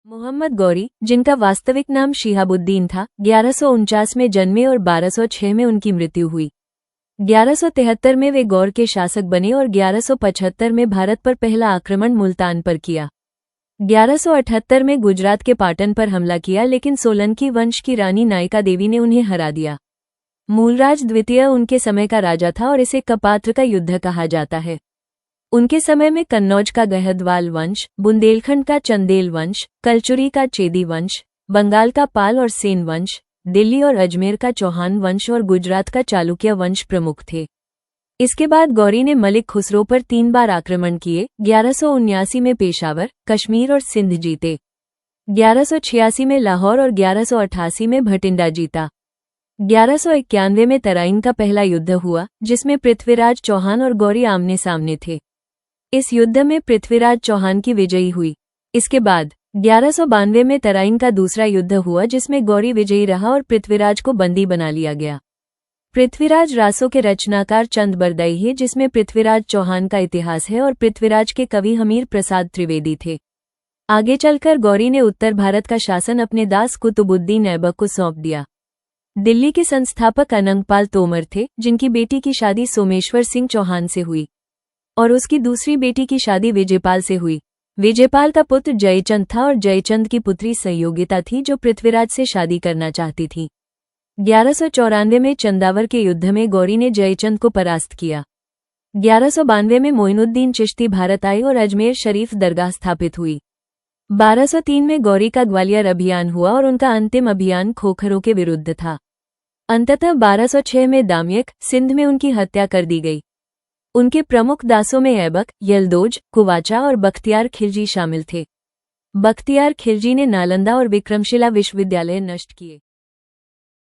मोहम्मद गौरी, जिनका वास्तविक नाम शिहाबुद्दीन था, 1149 में जन्मे और 1206 में उनकी मृत्यु हुई। 1173 में वे गौर के शासक बने और 1175 में भारत पर पहला आक्रमण मुल्तान पर किया। 1178 में गुजरात के पाटन पर हमला किया, लेकिन सोलंकी वंश की रानी नायिका देवी ने उन्हें हरा दिया। मूलराज द्वितीय उनके समय का राजा था और इसे कपात्र का युद्ध कहा जाता है। उनके समय में कन्नौज का गहदवाल वंश, बुंदेलखंड का चंदेल वंश, कलचुरी का चेदी वंश, बंगाल का पाल और सेन वंश, दिल्ली और अजमेर का चौहान वंश और गुजरात का चालुक्य वंश प्रमुख थे। इसके बाद गौरी ने मलिक खुसरो पर 3 बार आक्रमण किए। 1179 में पेशावर, कश्मीर और सिंध जीते। 1186 में लाहौर और 1188 में भटिंडा जीता। 1191 में तराइन का पहला युद्ध हुआ, जिसमें पृथ्वीराज चौहान और गौरी आमने सामने थे। इस युद्ध में पृथ्वीराज चौहान की विजयी हुई। इसके बाद 1192 में तराइन का दूसरा युद्ध हुआ, जिसमें गौरी विजयी रहा और पृथ्वीराज को बंदी बना लिया गया। पृथ्वीराज रासों के रचनाकार चंद बरदई है, जिसमें पृथ्वीराज चौहान का इतिहास है, और पृथ्वीराज के कवि हमीर प्रसाद त्रिवेदी थे। आगे चलकर गौरी ने उत्तर भारत का शासन अपने दास कुतुबुद्दीन ऐबक को सौंप दिया। दिल्ली के संस्थापक अनंगपाल तोमर थे, जिनकी बेटी की शादी सोमेश्वर सिंह चौहान से हुई और उसकी दूसरी बेटी की शादी विजयपाल से हुई। विजयपाल का पुत्र जयचंद था और जयचंद की पुत्री संयोगिता थी, जो पृथ्वीराज से शादी करना चाहती थी। 1194 में चंदावर के युद्ध में गौरी ने जयचंद को परास्त किया। 1192 में मोइनुद्दीन चिश्ती भारत आए और अजमेर शरीफ दरगाह स्थापित हुई। 1203 में गौरी का ग्वालियर अभियान हुआ और उनका अंतिम अभियान खोखरों के विरुद्ध था। अंततः 1206 में दाम्यक, सिंध में उनकी हत्या कर दी गई। उनके प्रमुख दासों में ऐबक, यलदोज, कुवाचा और बख्तियार खिलजी शामिल थे। बख्तियार खिलजी ने नालंदा और विक्रमशिला विश्वविद्यालय नष्ट किए।